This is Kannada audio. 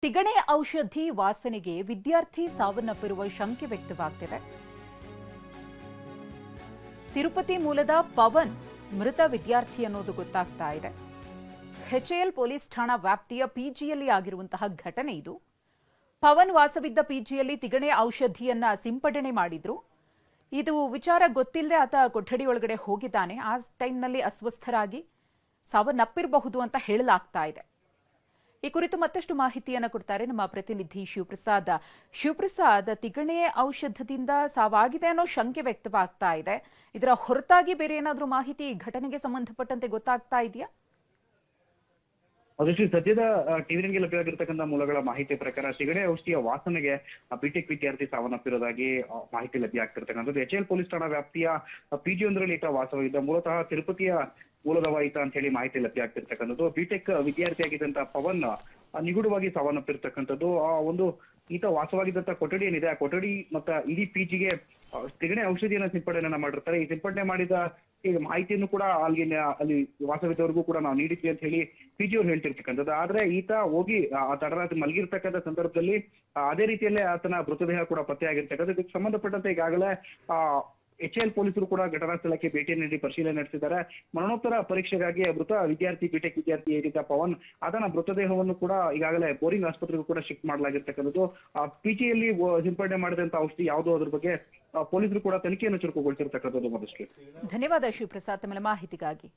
ತಿಗಣೆ ಔಷಧಿ ವಾಸನೆಗೆ ವಿದ್ಯಾರ್ಥಿ ಸಾವನ್ನಪ್ಪಿರುವ ಶಂಕೆ ವ್ಯಕ್ತವಾಗ್ತಿದೆ. ತಿರುಪತಿ ಮೂಲದ ಪವನ್ ಮೃತ ವಿದ್ಯಾರ್ಥಿ ಅನ್ನೋದು ಗೊತ್ತಾಗ್ತಾ ಇದೆ. ಎಚ್ಎಎಲ್ ಪೊಲೀಸ್ ಠಾಣಾ ವ್ಯಾಪ್ತಿಯ ಪಿಜಿಯಲ್ಲಿ ಆಗಿರುವಂತಹ ಘಟನೆ ಇದು. ಪವನ್ ವಾಸವಿದ್ದ ಪಿಜಿಯಲ್ಲಿ ತಿಗಣೆ ಔಷಧಿಯನ್ನ ಸಿಂಪಡಣೆ ಮಾಡಿದ್ರು. ಇದು ವಿಚಾರ ಗೊತ್ತಿಲ್ಲದೆ ಆತ ಕೊಠಡಿ ಒಳಗಡೆ ಹೋಗಿದ್ದಾನೆ. ಆ ಟೈಮ್ನಲ್ಲಿ ಅಸ್ವಸ್ಥರಾಗಿ ಸಾವನ್ನಪ್ಪಿರಬಹುದು ಅಂತ ಹೇಳಲಾಗ್ತಾ ಇದೆ. ಈ ಕುರಿತು ಮತ್ತಷ್ಟು ಮಾಹಿತಿಯನ್ನು ಕೊಡ್ತಾರೆ ನಮ್ಮ ಪ್ರತಿನಿಧಿ ಶಿವಪ್ರಸಾದ್. ತಿಗಣೆ ಔಷಧದಿಂದ ಸಾವಾಗಿದೆ ಅನ್ನೋ ಶಂಕೆ ವ್ಯಕ್ತವಾಗ್ತಾ ಇದೆ. ಇದರ ಹೊರತಾಗಿ ಬೇರೆ ಏನಾದರೂ ಮಾಹಿತಿ ಘಟನೆಗೆ ಸಂಬಂಧಪಟ್ಟಂತೆ ಗೊತ್ತಾಗ್ತಾ ಇದೆಯಾ? ಅದಷ್ಟು ಸದ್ಯದ ಟಿವಿಗೆ ಲಭ್ಯವಾಗಿರ್ತಕ್ಕಂಥ ಮೂಲಗಳ ಮಾಹಿತಿ ಪ್ರಕಾರ ತಿಗಣೆ ಔಷಧಿಯ ವಾಸನೆಗೆ ಬಿಟೆಕ್ ವಿದ್ಯಾರ್ಥಿ ಸಾವನ್ನಪ್ಪಿರೋದಾಗಿ ಮಾಹಿತಿ ಲಭ್ಯ ಆಗ್ತಿರ್ತಕ್ಕಂಥದ್ದು. ಎಚ್ಎಎಲ್ ಪೊಲೀಸ್ ಠಾಣಾ ವ್ಯಾಪ್ತಿಯ ಪಿಜಿಯೊಂದರಲ್ಲಿ ಈತ ವಾಸವಾಗಿದ್ದ. ಮೂಲತಃ ತಿರುಪತಿಯ ಮೂಲದವ ಈತ ಅಂತ ಹೇಳಿ ಮಾಹಿತಿ ಲಭ್ಯ ಆಗ್ತಿರ್ತಕ್ಕಂಥದ್ದು. ಬಿಟೆಕ್ ವಿದ್ಯಾರ್ಥಿಯಾಗಿದ್ದಂತ ಪವನ್ ನಿಗೂಢವಾಗಿ ಸಾವನ್ನಪ್ಪಿರ್ತಕ್ಕಂಥದ್ದು. ಈತ ವಾಸವಾಗಿದ್ದಂತ ಕೊಠಡಿ ಏನಿದೆ, ಆ ಕೊಠಡಿ ಮತ್ತು ಇಡೀ ಪಿಜಿಗೆ ತಿಗಣೆ ಔಷಧಿಯನ್ನ ಸಿಂಪಡಣೆಯನ್ನ ಮಾಡಿರ್ತಾರೆ. ಈ ಸಿಂಪಡಣೆ ಮಾಡಿದ ಈಗ ಮಾಹಿತಿಯನ್ನು ಕೂಡ ಅಲ್ಲಿ ವಾಸವಿದ್ದವರಿಗೂ ಕೂಡ ನಾವು ನೀಡಿದ್ವಿ ಅಂತ ಹೇಳಿ ಪಿಜಿಯವ್ರು ಹೇಳ್ತಿರ್ತಕ್ಕಂಥದ್ದು. ಆದ್ರೆ ಈತ ಹೋಗಿ ತಡರಾತ್ರಿ ಮಲಗಿರ್ತಕ್ಕಂಥ ಸಂದರ್ಭದಲ್ಲಿ ಅದೇ ರೀತಿಯಲ್ಲೇ ಆತನ ಮೃತದೇಹ ಕೂಡ ಪತ್ತೆ ಆಗಿರ್ತಕ್ಕಂಥದ್ದು. ಇದಕ್ಕೆ ಸಂಬಂಧಪಟ್ಟಂತೆ ಈಗಾಗಲೇ ಎಚ್ಎಎಲ್ ಪೊಲೀಸರು ಕೂಡ ಘಟನಾ ಸ್ಥಳಕ್ಕೆ ಭೇಟಿ ನೀಡಿ ಪರಿಶೀಲನೆ ನಡೆಸಿದ್ದಾರೆ. ಮರಣೋತ್ತರ ಪರೀಕ್ಷೆಗಾಗಿ ಮೃತ ವಿದ್ಯಾರ್ಥಿ ಬಿಟೆಕ್ ವಿದ್ಯಾರ್ಥಿ ಏನಿದ್ದ ಪವನ್ ಅದನ್ನ ಮೃತದೇಹವನ್ನು ಕೂಡ ಈಗಾಗಲೇ ಬೋರಿಂಗ್ ಆಸ್ಪತ್ರೆಗೂ ಕೂಡ ಶಿಫ್ಟ್ ಮಾಡಲಾಗಿರ್ತಕ್ಕಂಥದ್ದು. ಪಿಜಿಯಲ್ಲಿ ಸಿಂಪಡಣೆ ಮಾಡಿದಂತ ಔಷಧಿ ಯಾವುದೋ ಅದ್ರ ಬಗ್ಗೆ ಪೊಲೀಸರು ಕೂಡ ತನಿಖೆಯನ್ನು ಚುರುಕುಗೊಳಿಸಿರ್ತಕ್ಕಂಥದ್ದು. ಮತ್ತಷ್ಟು ಧನ್ಯವಾದ ಶಿವಪ್ರಸಾದ್ ತಮ್ಮ ಮಾಹಿತಿಗಾಗಿ.